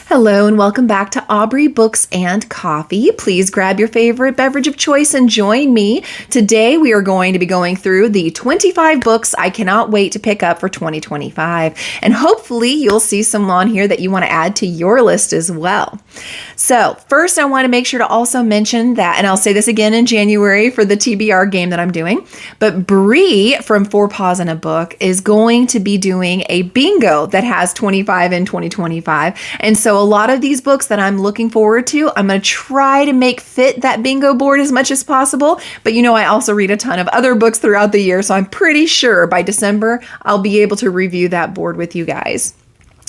Hello and welcome back to Aubrey Books and Coffee. Please grab your favorite beverage of choice and join me. Today we are going to be going through the 25 books I cannot wait to pick up for 2025. And hopefully you'll see some on here that you want to add to your list as well. So first I want to make sure to also mention that, and I'll say this again in January for the TBR game that I'm doing, but Bree from Four Paws in a Book is going to be doing a bingo that has 25 in 2025. And so a lot of these books that I'm looking forward to, I'm going to try to make fit that bingo board as much as possible. But you know, I also read a ton of other books throughout the year, so I'm pretty sure by December, I'll be able to review that board with you guys.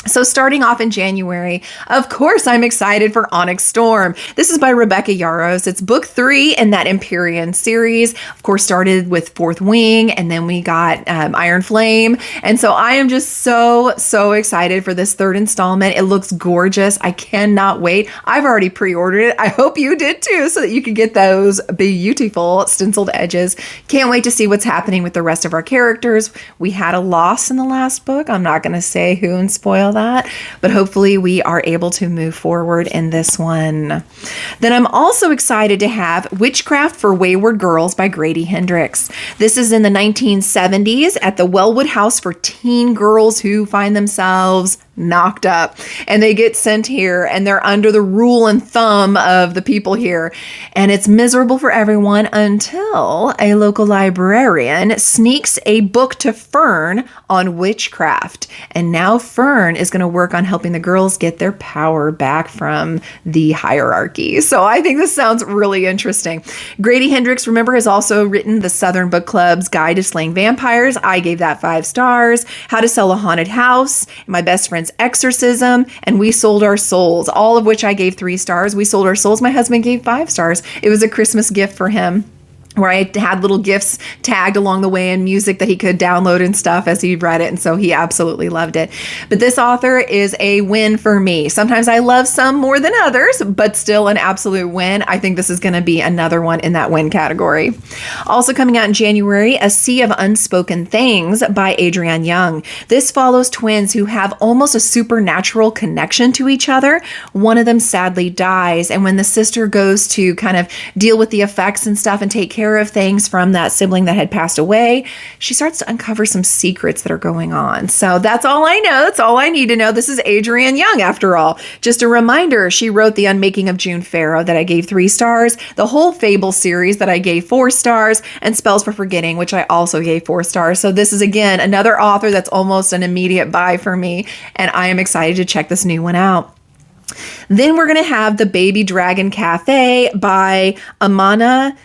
So starting off in January, of course, I'm excited for Onyx Storm. This is by Rebecca Yarros. It's book 3 in that Empyrean series. Of course, started with Fourth Wing, and then we got Iron Flame. And so I am just so excited for this third installment. It looks gorgeous. I cannot wait. I've already pre-ordered it. I hope you did too, so that you can get those beautiful stenciled edges. Can't wait to see what's happening with the rest of our characters. We had a loss in the last book. I'm not going to say who and spoil that, but hopefully we are able to move forward in this one. Then I'm also excited to have Witchcraft for Wayward Girls by Grady Hendrix. This is in the 1970s at the Wellwood House for teen girls who find themselves knocked up, and they get sent here and they're under the rule and thumb of the people here, and it's miserable for everyone until a local librarian sneaks a book to Fern on witchcraft, and now Fern is going to work on helping the girls get their power back from the hierarchy. So I think this sounds really interesting. Grady Hendrix, remember, has also written the Southern Book Club's Guide to Slaying Vampires. I gave that 5 stars. How to Sell a Haunted House, My Best Friend's Exorcism, and We Sold Our Souls, all of which I gave 3 stars. We Sold Our Souls, my husband gave 5 stars. It was a Christmas gift for him, where I had little gifts tagged along the way and music that he could download and stuff as he read it. And so he absolutely loved it. But this author is a win for me. Sometimes I love some more than others, but still an absolute win. I think this is going to be another one in that win category. Also coming out in January, A Sea of Unspoken Things by Adrienne Young. This follows twins who have almost a supernatural connection to each other. One of them sadly dies. And when the sister goes to kind of deal with the effects and stuff and take care of things from that sibling that had passed away, she starts to uncover some secrets that are going on. So that's all I know. That's all I need to know. This is Adrienne Young, after all. Just a reminder, she wrote The Unmaking of June Farrow that I gave 3 stars, the whole Fable series that I gave 4 stars, and Spells for Forgetting, which I also gave 4 stars. So this is, again, another author that's almost an immediate buy for me, and I am excited to check this new one out. Then we're going to have The Baby Dragon Cafe by Amana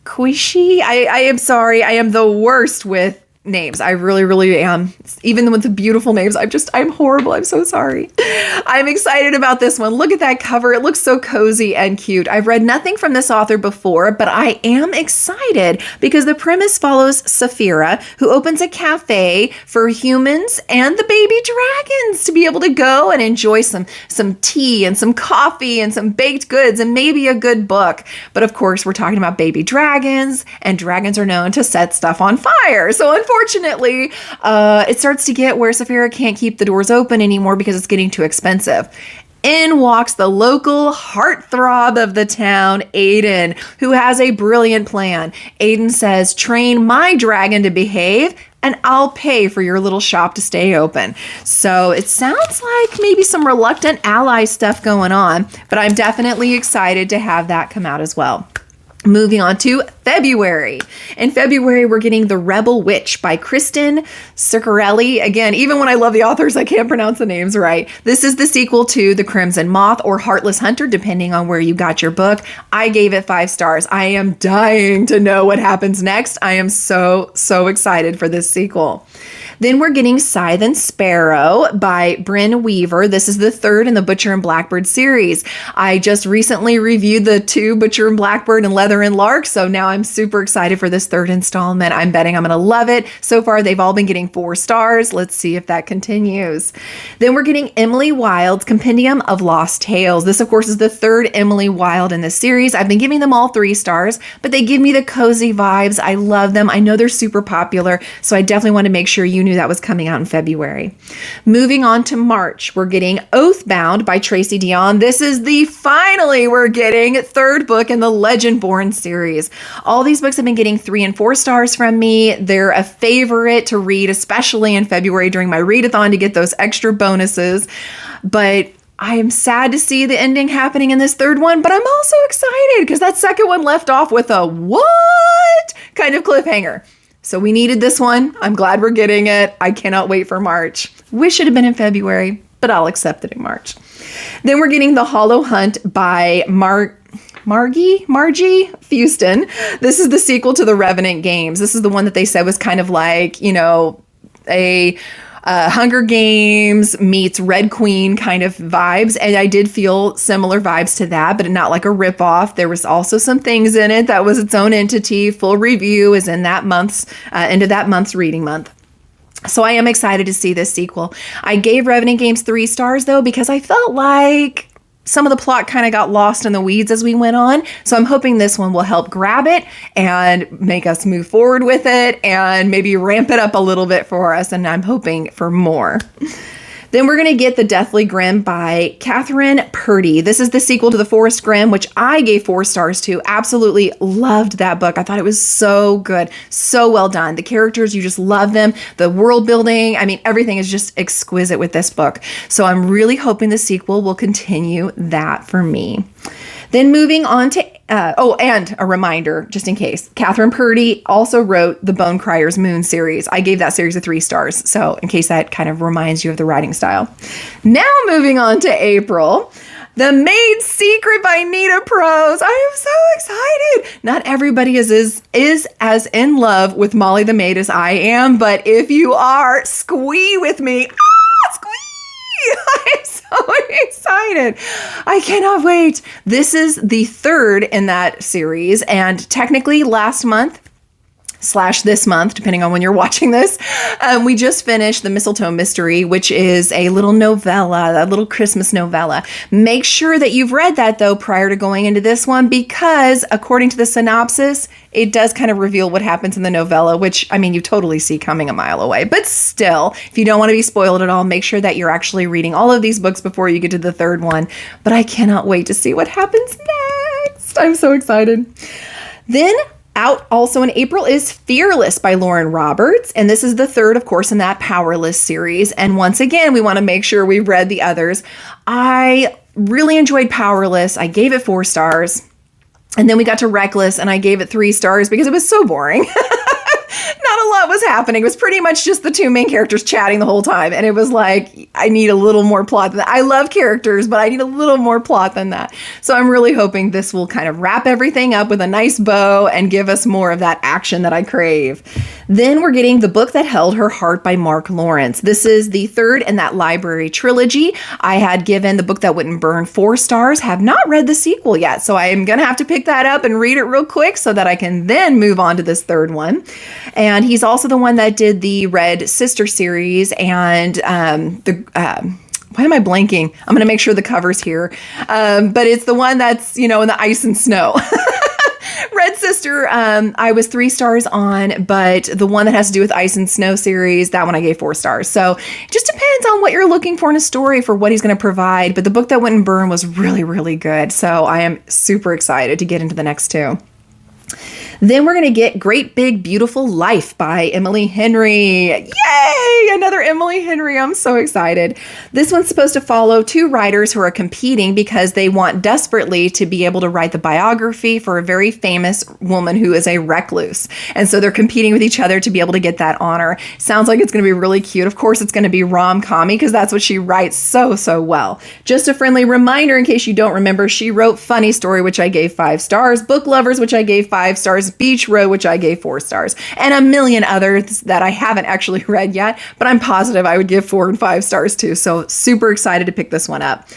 Kuishi. I am sorry. I am the worst with names. I really am. Even with the beautiful names, I'm horrible. I'm so sorry. I'm excited about this one. Look at that cover. It looks so cozy and cute. I've read nothing from this author before, but I am excited because the premise follows Saphira, who opens a cafe for humans and the baby dragons to be able to go and enjoy some tea and some coffee and some baked goods and maybe a good book. But of course, we're talking about baby dragons, and dragons are known to set stuff on fire. So unfortunately, it starts to get where Saphira can't keep the doors open anymore because it's getting too expensive. In walks the local heartthrob of the town, Aiden, who has a brilliant plan. Aiden says, train my dragon to behave, and I'll pay for your little shop to stay open. So it sounds like maybe some reluctant ally stuff going on, but I'm definitely excited to have that come out as well. Moving on to February. In February, we're getting The Rebel Witch by Kristen Ciccarelli. Again, even when I love the authors, I can't pronounce the names right. This is the sequel to The Crimson Moth or Heartless Hunter, depending on where you got your book. I gave it 5 stars. I am dying to know what happens next. I am so excited for this sequel. Then we're getting Scythe and Sparrow by Bryn Weaver. This is the 3rd in the Butcher and Blackbird series. I just recently reviewed the 2 Butcher and Blackbird and Leather and Lark, so now I'm super excited for this 3rd installment. I'm betting I'm going to love it. So far, they've all been getting 4 stars. Let's see if that continues. Then we're getting Emily Wilde's Compendium of Lost Tales. This, of course, is the 3rd Emily Wilde in this series. I've been giving them all 3 stars, but they give me the cozy vibes. I love them. I know they're super popular, so I definitely want to make sure you knew that was coming out in February. Moving on to March, we're getting Oathbound by Tracy Deonn. This is finally we're getting third book in the Legendborn series. All these books have been getting 3 and 4 stars from me. They're a favorite to read, especially in February during my readathon to get those extra bonuses. But I am sad to see the ending happening in this third one, but I'm also excited because that second one left off with a what kind of cliffhanger. So we needed this one. I'm glad we're getting it. I cannot wait for March. Wish it had been in February, but I'll accept it in March. Then we're getting The Hollow Hunt by Margie Fuston. This is the sequel to the Revenant games. This is the one that they said was kind of like, a Hunger Games meets Red Queen kind of vibes. And I did feel similar vibes to that, but not like a ripoff. There was also some things in it that was its own entity. Full review is in that month's, end of that month's reading month. So I am excited to see this sequel. I gave Revenant Games 3 stars though, because I felt like some of the plot kind of got lost in the weeds as we went on. So I'm hoping this one will help grab it and make us move forward with it and maybe ramp it up a little bit for us. And I'm hoping for more. Then we're going to get The Deathly Grimm by Catherine Purdy. This is the sequel to The Forest Grimm, which I gave 4 stars to. Absolutely loved that book. I thought it was so good, so well done. The characters, you just love them. The world building, I mean, everything is just exquisite with this book. So I'm really hoping the sequel will continue that for me. Then moving on to, and a reminder, just in case, Catherine Purdy also wrote the Bone Crier's Moon series. I gave that series a 3 stars, so in case that kind of reminds you of the writing style. Now moving on to April, The Maid's Secret by Nita Prose. I am so excited. Not everybody is as in love with Molly the Maid as I am, but if you are, squee with me. Squee! I'm so excited. I cannot wait. This is the third in that series, and technically last month / this month, depending on when you're watching this, we just finished The Mistletoe Mystery, which is a little novella, a little Christmas novella. Make sure that you've read that, though, prior to going into this one, because according to the synopsis, it does kind of reveal what happens in the novella, which, I mean, you totally see coming a mile away. But still, if you don't want to be spoiled at all, make sure that you're actually reading all of these books before you get to the third one. But I cannot wait to see what happens next. I'm so excited. Then out also in April is Fearless by Lauren Roberts. And this is the third, of course, in that Powerless series. And once again, we want to make sure we've read the others. I really enjoyed Powerless. I gave it 4 stars. And then we got to Reckless and I gave it 3 stars because it was so boring. Not a lot was happening. It was pretty much just the 2 main characters chatting the whole time. And it was like, I need a little more plot than that. I love characters, but I need a little more plot than that. So I'm really hoping this will kind of wrap everything up with a nice bow and give us more of that action that I crave. Then we're getting The Book That Held Her Heart by Mark Lawrence. This is the third in that library trilogy. I had given The Book That Wouldn't Burn 4 stars, have not read the sequel yet. So I am going to have to pick that up and read it real quick so that I can then move on to this third one. And he's also the one that did the Red Sister series and why am I blanking? I'm going to make sure the cover's here. But it's the one that's, in the ice and snow. Red Sister, I was 3 stars on, but the one that has to do with Ice and Snow series, that one I gave 4 stars. So it just depends on what you're looking for in a story for what he's going to provide. But The Book That Wouldn't Burn was really, really good. So I am super excited to get into the next 2. Then we're going to get Great Big Beautiful Life by Emily Henry. Yay! Another Emily Henry. I'm so excited. This one's supposed to follow 2 writers who are competing because they want desperately to be able to write the biography for a very famous woman who is a recluse. And so they're competing with each other to be able to get that honor. Sounds like it's going to be really cute. Of course, it's going to be rom-commy because that's what she writes so well. Just a friendly reminder in case you don't remember, she wrote Funny Story, which I gave 5 stars, Book Lovers, which I gave 5 stars, Beach Road, which I gave 4 stars, and a million others that I haven't actually read yet, but I'm positive I would give 4 and 5 stars too. So super excited to pick this one up.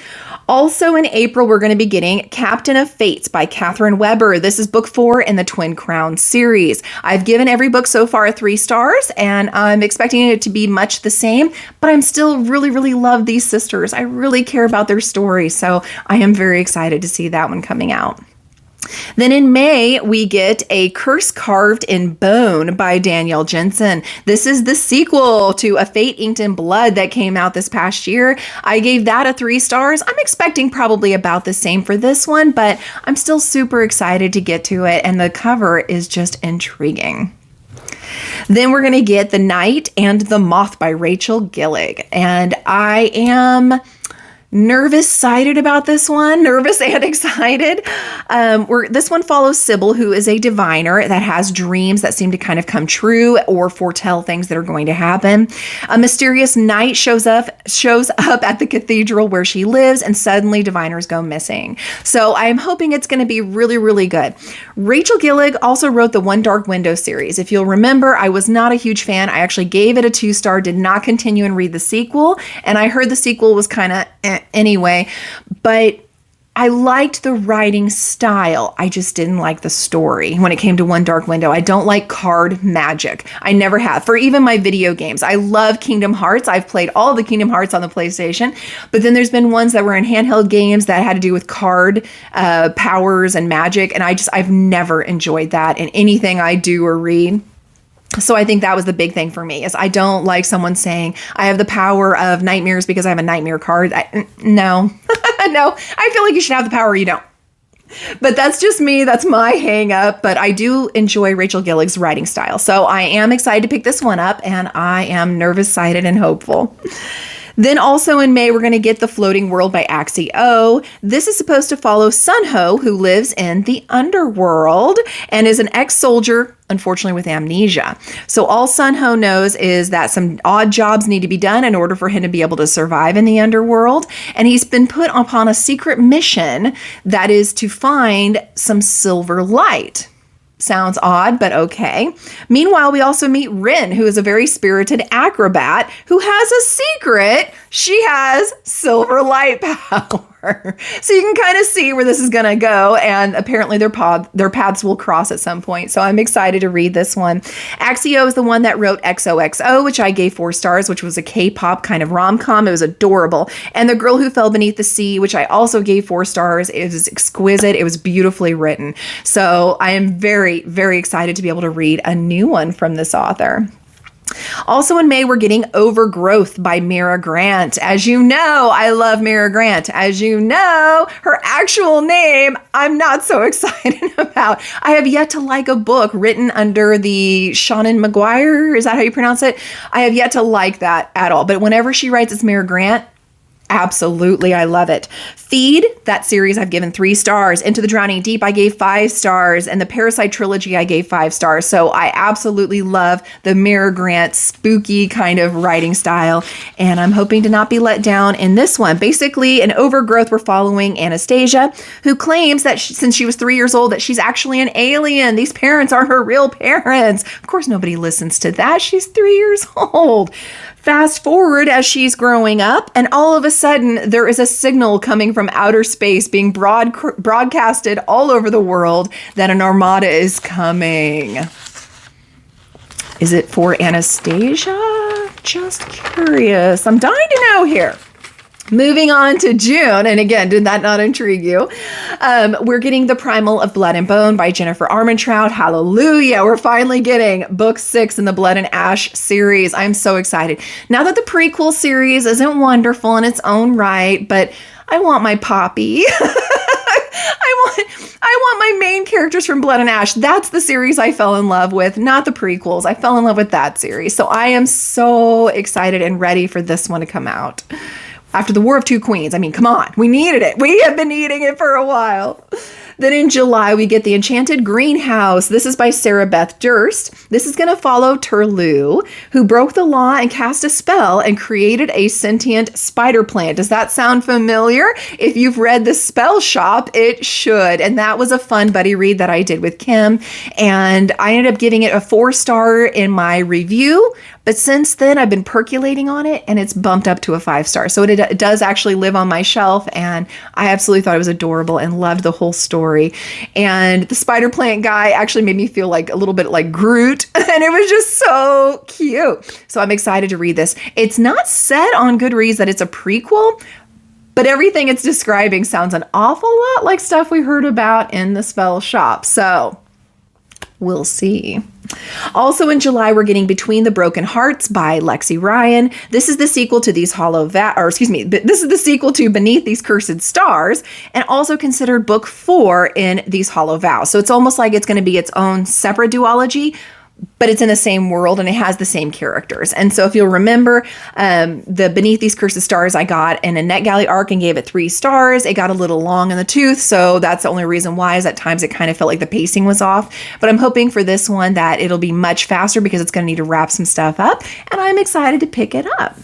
Also in April, we're going to be getting Captain of Fates by Catherine Weber. This is book 4 in the Twin Crown series. I've given every book so far 3 stars, and I'm expecting it to be much the same, but I'm still really love these sisters. I really care about their story, so I am very excited to see that one coming out. Then in May, we get A Curse Carved in Bone by Danielle Jensen. This is the sequel to A Fate Inked in Blood that came out this past year. I gave that a 3 stars. I'm expecting probably about the same for this one, but I'm still super excited to get to it, and the cover is just intriguing. Then we're going to get The Night and the Moth by Rachel Gillig, and I am nervous-sided about this one. Nervous and excited. This one follows Sybil, who is a diviner that has dreams that seem to kind of come true or foretell things that are going to happen. A mysterious knight shows up at the cathedral where she lives, and suddenly diviners go missing. So I'm hoping it's going to be really, really good. Rachel Gillig also wrote the One Dark Window series. If you'll remember, I was not a huge fan. I actually gave it a 2-star, did not continue and read the sequel, and I heard the sequel was kind of anyway, but I liked the writing style. I just didn't like the story when it came to One Dark Window. I don't like card magic. I never have. For even my video games, I love Kingdom Hearts. I've played all the Kingdom Hearts on the PlayStation, but then there's been ones that were in handheld games that had to do with card powers and magic, and I've never enjoyed that in anything I do or read. So I think that was the big thing for me, is I don't like someone saying I have the power of nightmares because I have a nightmare card. No, no, I feel like you should have the power or you don't. But that's just me. That's my hang up. But I do enjoy Rachel Gillig's writing style. So I am excited to pick this one up, and I am nervous-sided and hopeful. Then also in May, we're going to get The Floating World by Axio. This is supposed to follow Sunho, who lives in the underworld and is an ex-soldier, unfortunately with amnesia. So all Sunho knows is that some odd jobs need to be done in order for him to be able to survive in the underworld. And he's been put upon a secret mission that is to find some silver light. Sounds odd, but okay. Meanwhile, we also meet Rin, who is a very spirited acrobat who has a secret. She has silver light power. So you can kind of see where this is going to go, and apparently their paths will cross at some point. So I'm excited to read this one. Axio is the one that wrote XOXO, which I gave 4 stars, which was a K-pop kind of rom-com. It was adorable. And The Girl Who Fell Beneath the Sea, which I also gave 4 stars. It was exquisite. It was beautifully written. So I am very, very excited to be able to read a new one from this author. Also in May, we're getting Overgrowth by Mira Grant. As you know, I love Mira Grant. As you know, her actual name, I'm not so excited about. I have yet to like a book written under the Shannon Maguire. Is that how you pronounce it? I have yet to like that at all. But whenever she writes it's Mira Grant, absolutely, I love it. Feed, that series I've given 3 stars. Into the Drowning Deep, I gave 5 stars. And the Parasite trilogy, I gave 5 stars. So I absolutely love the Mira Grant spooky kind of writing style. And I'm hoping to not be let down in this one. Basically, in Overgrowth, we're following Anastasia, who claims that since she was 3 years old, that she's actually an alien. These parents aren't her real parents. Of course, nobody listens to that. She's 3 years old. Fast forward as she's growing up, and all of a sudden there is a signal coming from outer space being broadcasted all over the world that an armada is coming. Is it for Anastasia? Just curious. I'm dying to know here. Moving on to June, and again, did that not intrigue you? We're getting The Primal of Blood and Bone by Jennifer Armentrout. Hallelujah! We're finally getting book 6 in the Blood and Ash series. I'm so excited. Now that the prequel series isn't wonderful in its own right, but I want my Poppy. I want my main characters from Blood and Ash. That's the series I fell in love with, not the prequels. I fell in love with that series. So I am so excited and ready for this one to come out. After the War of Two Queens. I mean, come on. We needed it. We have been needing it for a while. Then in July, we get The Enchanted Greenhouse. This is by Sarah Beth Durst. This is going to follow Turlu, who broke the law and cast a spell and created a sentient spider plant. Does that sound familiar? If you've read The Spell Shop, it should. And that was a fun buddy read that I did with Kim. And I ended up giving it a 4-star in my review. But since then, I've been percolating on it, and it's bumped up to a 5-star. So it does actually live on my shelf, and I absolutely thought it was adorable and loved the whole story. And the spider plant guy actually made me feel like a little bit like Groot, and it was just so cute. So I'm excited to read this. It's not said on GoodReads that it's a prequel, but everything it's describing sounds an awful lot like stuff we heard about in the spell shop. So we'll see. Also in July, we're getting Between the Broken Hearts by Lexi Ryan. This is the sequel to this is the sequel to Beneath These Cursed Stars, and also considered book 4 in These Hollow Vows. So it's almost like it's going to be its own separate duology, but it's in the same world and it has the same characters. And so if you'll remember, the Beneath These Cursed Stars I got in a NetGalley arc and gave it 3 stars. It got a little long in the tooth, so that's the only reason why, is at times it kind of felt like the pacing was off. But I'm hoping for this one that it'll be much faster because it's going to need to wrap some stuff up, and I'm excited to pick it up.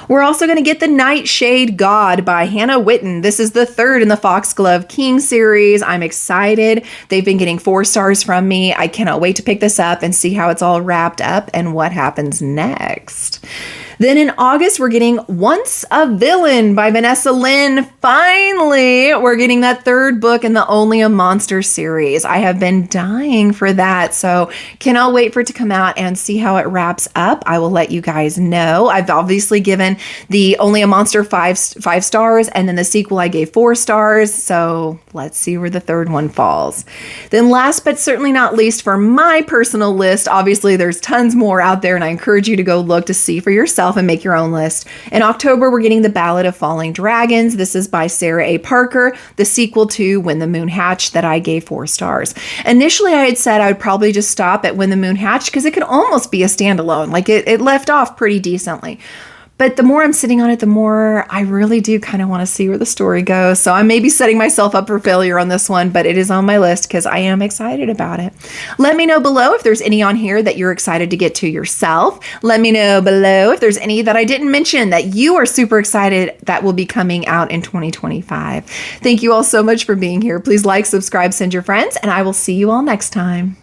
We're also going to get The Nightshade God by Hannah Witten. This is the 3rd in the Foxglove King series. I'm excited. They've been getting 4 stars from me. I cannot wait to pick this up and see how it's all wrapped up and what happens next. Then in August, we're getting Once a Villain by Vanessa Lynn. Finally, we're getting that 3rd book in the Only a Monster series. I have been dying for that, so cannot wait for it to come out and see how it wraps up. I will let you guys know. I've obviously given the Only a Monster 5 stars, and then the sequel I gave 4 stars, so let's see where the 3rd one falls. Then last but certainly not least, for my personal list, obviously there's tons more out there, and I encourage you to go look to see for yourself and make your own list. In October, we're getting The Ballad of Falling Dragons. This is by Sarah A. Parker, the sequel to When the Moon Hatched that I gave 4 stars. Initially, I had said I would probably just stop at When the Moon Hatched because it could almost be a standalone. Like it left off pretty decently. But the more I'm sitting on it, the more I really do kind of want to see where the story goes. So I may be setting myself up for failure on this one, but it is on my list because I am excited about it. Let me know below if there's any on here that you're excited to get to yourself. Let me know below if there's any that I didn't mention that you are super excited that will be coming out in 2025. Thank you all so much for being here. Please like, subscribe, send your friends, and I will see you all next time.